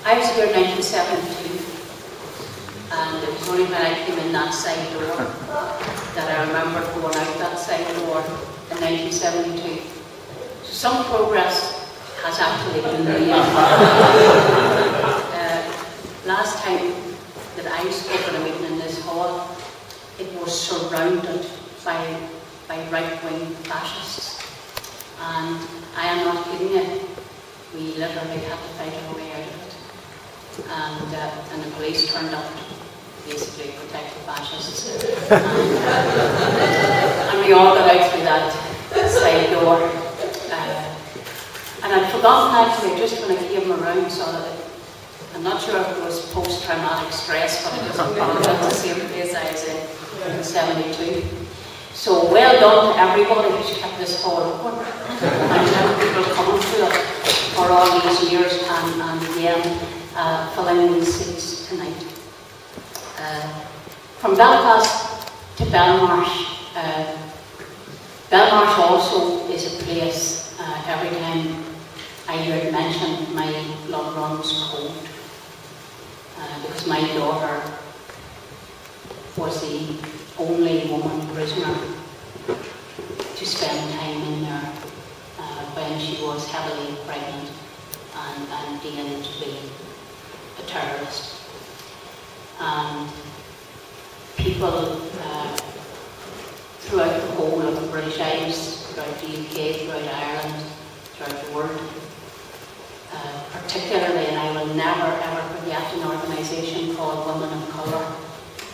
I was here in 1972, and it was only when I came in that side door that I remember going out that side door in 1972. So some progress has actually been made. Last time that I spoke at a meeting in this hall, it was surrounded by right-wing fascists. And I am not kidding you, we literally had to fight our way out of it. And the police turned up to basically protect the fascists. And we all got out through that side door. And I'd forgotten actually, just when I came around, so that I'm not sure if it was post-traumatic stress, but it was the same place I was in 72. So well done to everybody who's kept this hall open, and to people coming to it for all these years, and again, filling these seats tonight. From Belfast to Belmarsh, Belmarsh also is a place, every time I hear it mentioned, my blood runs cold. Because my daughter was the only woman prisoner to spend time in there when she was heavily pregnant and deemed to be a terrorist. And people throughout the whole of the British Isles, throughout the UK, throughout Ireland, throughout the world, particularly, and I will never ever forget, an organisation called Women of Colour,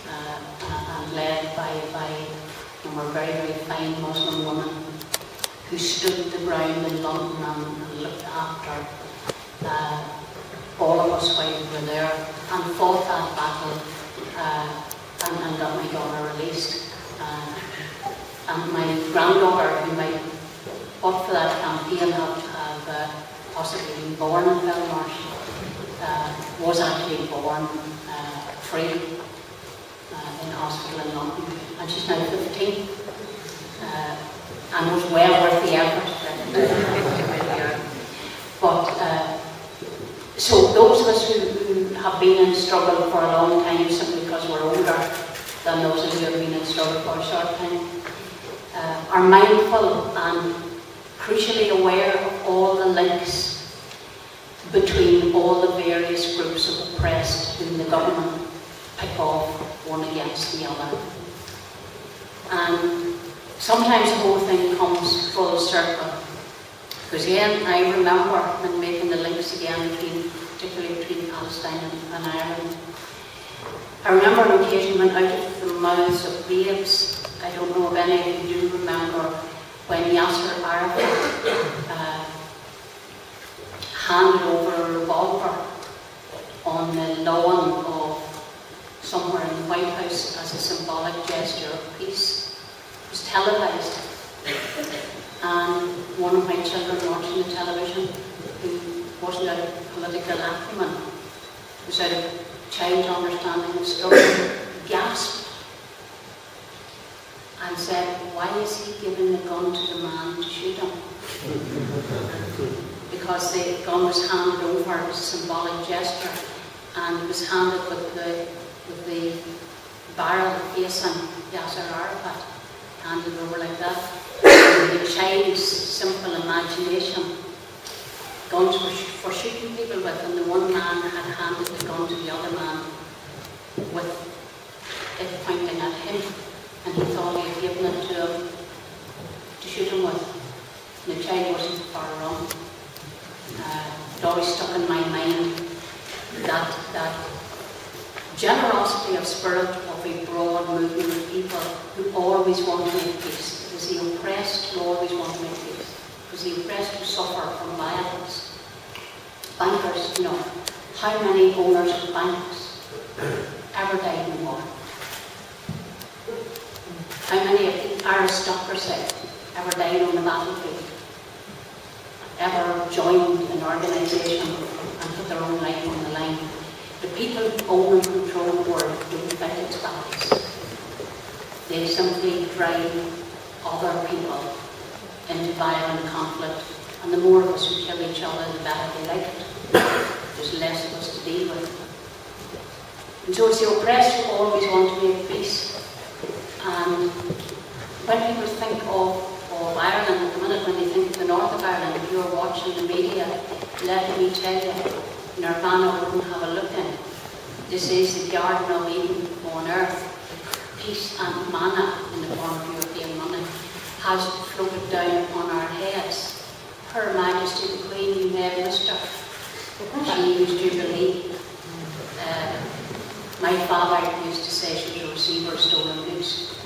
and led by and were very, very fine Muslim women who stood the ground in London and looked after all of us while we were there, and fought that battle and got my daughter released. And my granddaughter, who might fought for that campaign, have possibly been born in Belmarsh, was actually born free in hospital in London, and she's now 15, and was well worth the effort. But so those of us who have been in struggle for a long time, simply because we're older than those who have been in struggle for a short time, are mindful and crucially aware of all the links between all the various groups of oppressed whom the government pick off one against the other. And sometimes the whole thing comes full circle. Because again, I remember when making the links again, particularly between Palestine and Ireland. I remember an occasion when out of the mouths of babes, I don't know if any of you do remember, when Yasser Arafat handed over a revolver on the lawn of somewhere in the White House as a symbolic gesture of peace. It was televised. And one of my children watching the television, who wasn't out of political acumen, was out of child understanding of struggle, gasped and said, "Why is he giving the gun to the man to shoot him?" Because the gun was handed over as a symbolic gesture, and it was handed with the barrel facing Yasser Arafat, handed over like that. And the child's simple imagination, guns were for shooting people with, and the one man had handed the gun to the other man with it pointing at him, and he thought he had given it to him to shoot him with. And the child wasn't far wrong. It always stuck in my mind that generosity of spirit of a broad movement of people who always want to make peace. It was the oppressed who always want to make peace. It was the oppressed who suffer from violence. Bankers, you know, how many owners of banks ever died in war? How many of the aristocracy ever died on the battlefield? Ever joined an organisation and put their own life on the line? The people who own and control the world don't fight its battles. They simply drive other people into violent conflict, and the more of us who kill each other, the better they like it. there's less of us to deal with. And so it's the oppressed who always want to make peace. And when people think of Ireland at the minute, when they think of the north of Ireland, if you're watching the media, let me tell you, Nirvana wouldn't have a look in. This is the Garden of Eden on earth. Peace and manna in the form of European money has floated down on our heads. Her Majesty the Queen, you may have missed her. She used Jubilee. My father used to say she was a receiver of stolen goods.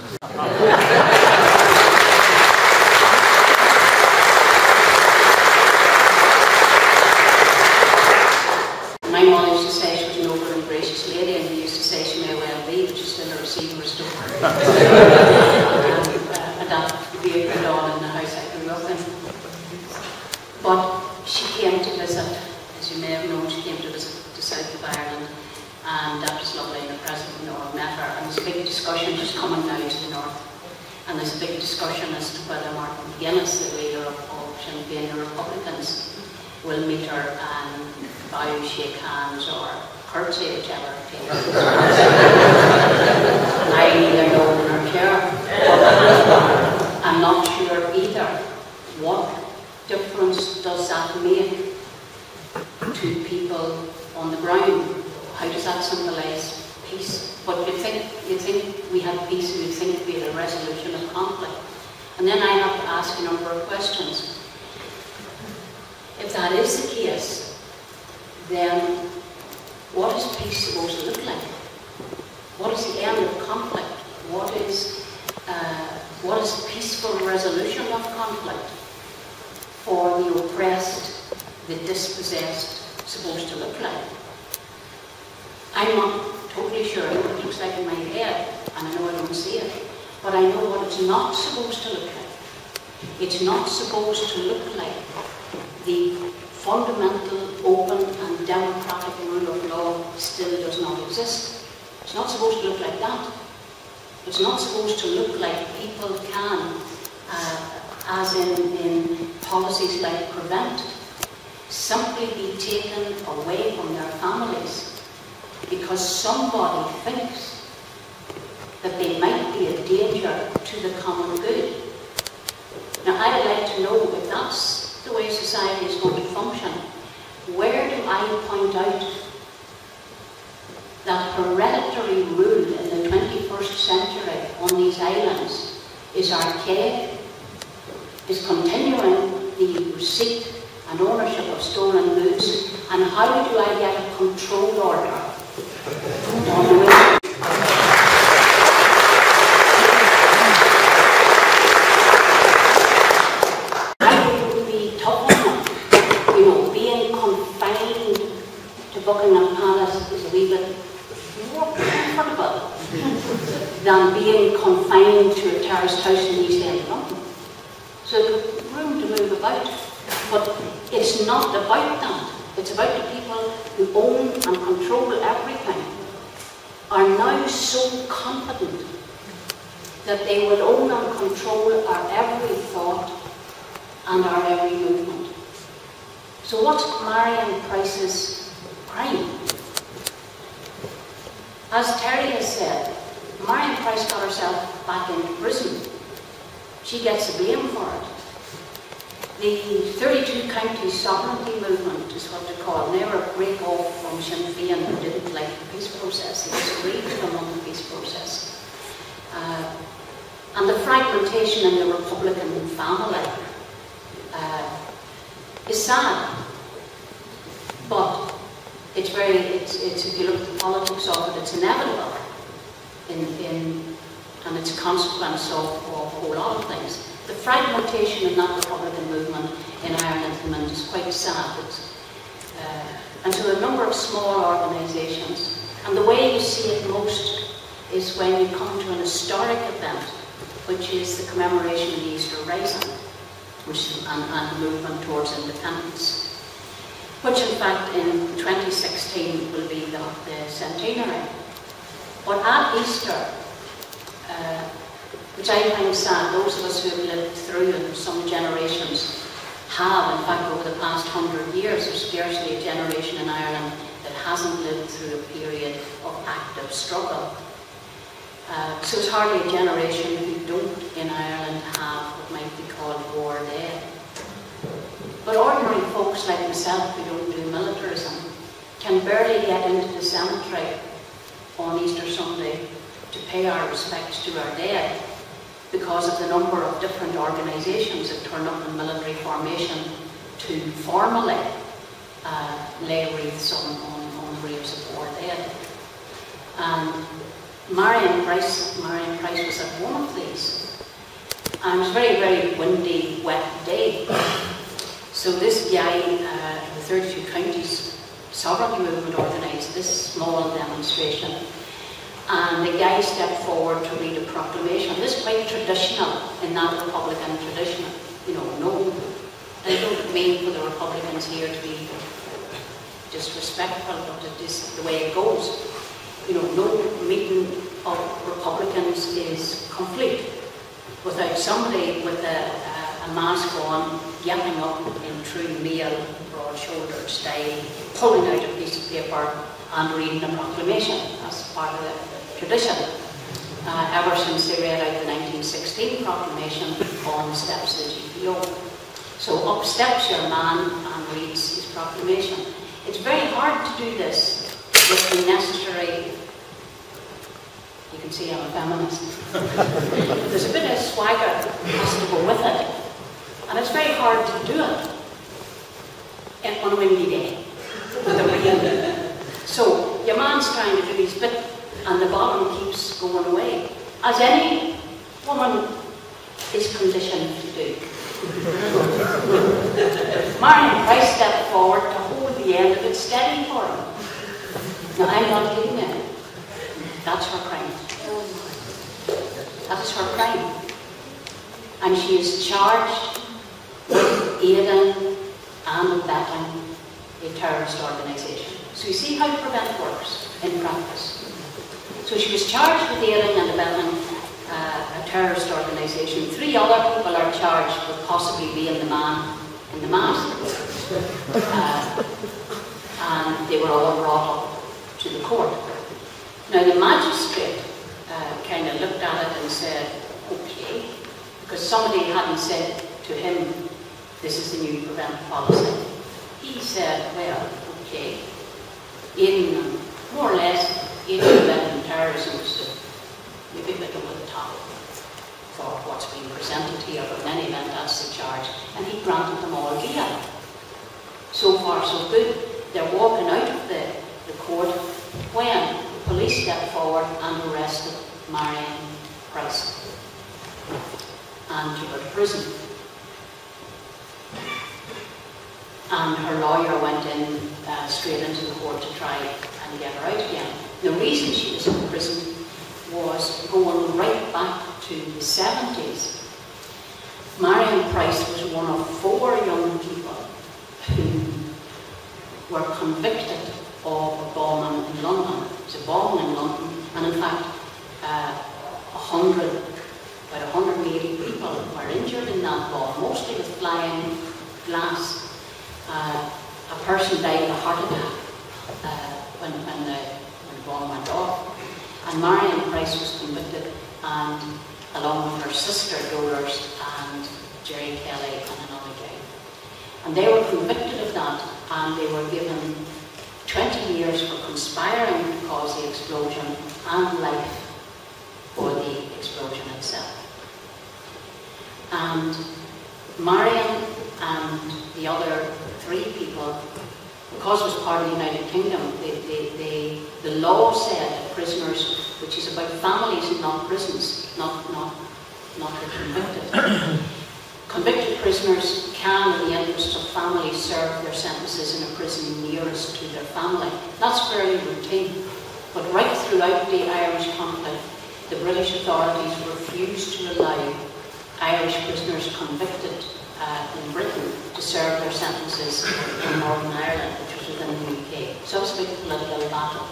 My mother used to say she was a noble and gracious lady, and he used to say she may well be, but she's still a receiver of stolen goods. And that would be a good on in the house I grew up in. But she came to visit, as you may have known, she came to visit the south of Ireland, and that was lovely, and the President met her, and there's a big discussion just coming now to the north, and there's a big discussion as to whether Martin McGuinness, the leader of Sinn Féin, the Republicans, will meet her and bow, shake hands, or curtsy, whichever it takes. I neither know nor care. I'm not sure either. What difference does that make to people on the ground? How does that symbolise peace? But you think we had peace, and you think we had a resolution of conflict. And then I have to ask a number of questions. If that is the case, then what is peace supposed to look like? What is the end of conflict? What is peaceful resolution of conflict for the oppressed, the dispossessed supposed to look like? I'm not totally sure. I know what it looks like in my head, and I know I don't see it, but I know what it's not supposed to look like. It's not supposed to look like the fundamental, open and democratic rule of law still does not exist. It's not supposed to look like that. It's not supposed to look like people can, as in policies like Prevent, simply be taken away from their families because somebody thinks that they might be a danger to the common good. Now, I'd like to know if that's the way society is going to function. Where do I point out that hereditary rule in the 21st century on these islands is archaic, is continuing the receipt and ownership of stolen goods, and how do I get a control order on the way? Buckingham Palace is a wee bit more comfortable than being confined to a terraced house in East End London. So there's room to move about, but it's not about that. It's about the people who own and control everything are now so confident that they will own and control our every thought and our every movement. So what's Marian Price's crime? As Terry has said, Marian Price got herself back into prison. She gets the blame for it. The 32 county sovereignty movement is what they call it. They were a break off from Sinn Féin who didn't like the peace process. They disagreed with them on the peace process. And the fragmentation in the Republican family is sad. But it's if you look at the politics of it, it's inevitable and it's a consequence of a whole lot of things. The fragmentation in that Republican movement in Ireland at the minute is quite sad. And so a number of small organisations, and the way you see it most is when you come to an historic event, which is the commemoration of the Easter Rising, and the movement towards independence, which in fact in 2016 will be the centenary. But at Easter, which I find sad, those of us who have lived through it, some generations, have, in fact, over the past 100 years, there's scarcely a generation in Ireland that hasn't lived through a period of active struggle. So it's hardly a generation who don't in Ireland have what might be called war dead. But ordinary folks like myself who don't do militarism can barely get into the cemetery on Easter Sunday to pay our respects to our dead because of the number of different organisations that turn up in military formation to formally lay wreaths on graves of war dead. And Marian Price was at one of these. And it was a very, very windy, wet day. So this guy, the 32 Counties Sovereignty Movement organised this small demonstration. And the guy stepped forward to read a proclamation. This is quite traditional in that Republican tradition. You know, no, I don't mean for the Republicans here to be disrespectful, but it is the way it goes. You know, no meeting of Republicans is complete without somebody with a mask on, yapping up in true male, broad-shouldered style, pulling out a piece of paper and reading a proclamation. That's part of the tradition. Ever since they read out the 1916 proclamation on the steps of the GPO. So up steps your man and reads his proclamation. It's very hard to do this with the necessary, you can see I'm a feminist. There's a bit of swagger that has to go with it. And it's very hard to do it on a windy day with a rain. So your man's trying to do his bit and the bottom keeps going away, as any woman is conditioned to do. Marian Price stepped forward to hold the end of it steady for him. Now I'm not kidding you. That's her crime. That is her crime. And she is charged with aiding and abetting a terrorist organisation. So you see how PREVENT works in practice. So she was charged with aiding and abetting a terrorist organisation. 3 other people are charged with possibly being the man in the mask. And they were all brought up to the court. Now the magistrate kind of looked at it and said, okay, because somebody hadn't said to him, this is the new PREVENT policy. He said, well, okay, aiding, more or less, aiding and abetting terrorism is maybe a bit over the top for what's being presented here, but in any event, that's the charge. And he granted them all bail. So far, so good. They're walking out of the court when the police stepped forward and arrested Marian Price and took her to prison. And her lawyer went in straight into the court to try and get her out again. The reason she was in prison was going right back to the 70s. Marian Price was one of 4 young people who were convicted of a bombing in London. It was a bombing in London, and in fact, about 180 people were injured in that bomb, mostly with flying glass. A person died of a heart attack when the bomb went off. And Marian Price was convicted, and along with her sister Dolores and Jerry Kelly and another guy. And they were convicted of that, and they were given 20 years for conspiring to cause the explosion and life for the explosion itself. And Marian and the other 3 people, because it was part of the United Kingdom, the law said that prisoners, which is about families and not prisons, not the convicted. Convicted prisoners can, in the interest of families, serve their sentences in a prison nearest to their family. That's fairly routine. But right throughout the Irish conflict, the British authorities refused to allow Irish prisoners convicted in Britain to serve their sentences in Northern Ireland, which was within the UK. So it was a big political battle.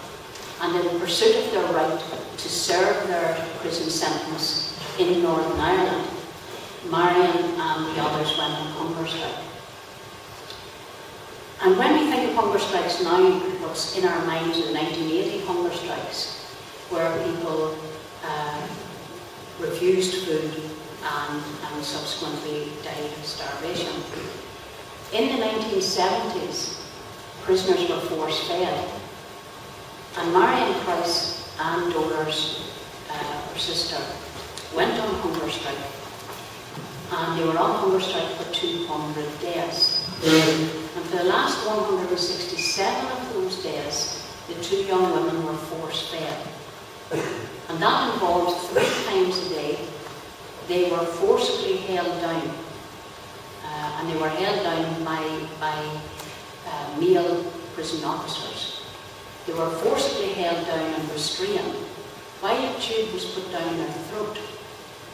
And in pursuit of their right to serve their prison sentence in Northern Ireland, Marian and the others went on hunger strike. And when we think of hunger strikes now, what's in our minds are the 1980 hunger strikes, where people refused food and subsequently died of starvation. In the 1970s, prisoners were force-fed, and Marian Price, Anne Dolar's her sister, went on hunger strike, and they were on hunger strike for 200 days. And for the last 167 of those days, the 2 young women were force-fed. And that involved 3 times a day. They were forcibly held down, and they were held down by male prison officers. They were forcibly held down and restrained while a tube was put down their throat,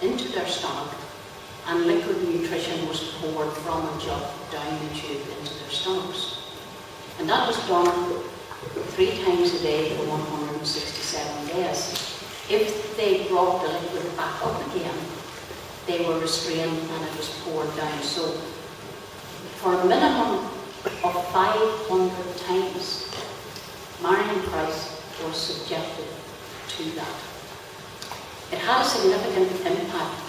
into their stomach, and liquid nutrition was poured from a jug down the tube into their stomachs. And that was done 3 times a day for 167 days. If they brought the liquid back up again, they were restrained and it was poured down. So for a minimum of 500 times, Marian Price was subjected to that. It had a significant impact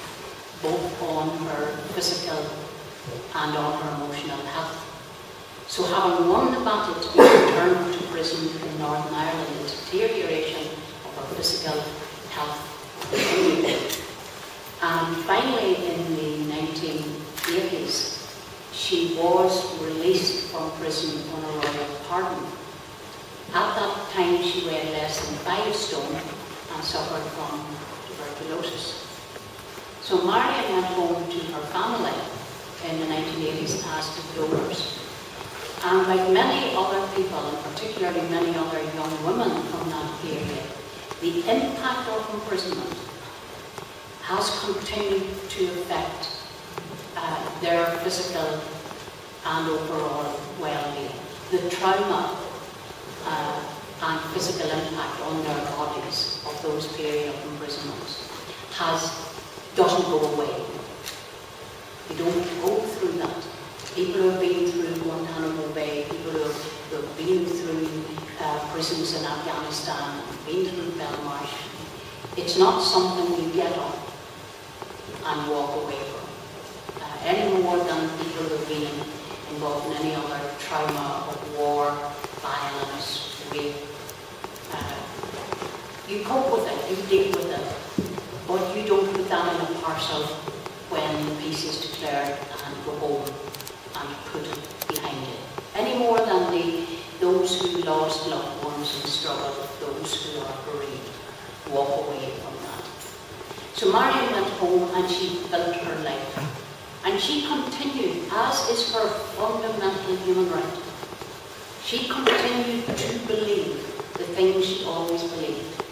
both on her physical and on her emotional health. So having won the battle to be returned to prison in Northern Ireland, the deterioration of her physical health continued. And finally, in the 1980s, she was released from prison on a royal pardon. At that time, she weighed less than 5 stone and suffered from tuberculosis. So Marian went home to her family in the 1980s as did donors. And like many other people, and particularly many other young women from that period, the impact of imprisonment has continued to affect their physical and overall well-being. The trauma and physical impact on their bodies of those period of imprisonment doesn't go away. You don't go through that. People who have been through Guantanamo Bay, people who have been through prisons in Afghanistan, been through Belmarsh, it's not something you get up and walk away from. Any more than people who have been involved in any other trauma of war, violence, rape. You cope with it, you deal with it, but you don't put that in a parcel when the peace is declared and go home and put it behind it. Any more than those who lost loved ones in struggle, those who are bereaved, walk away from that. So Marian went home and she built her life. And she continued, as is her fundamental human right, she continued to believe the things she always believed.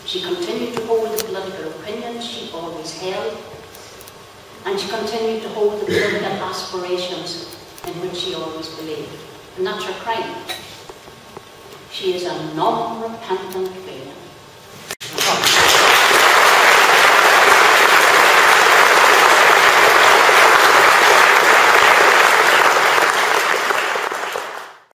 She continued to hold the political opinions she always held, and she continued to hold the political aspirations in which she always believed. And that's her crime. She is a non-repentant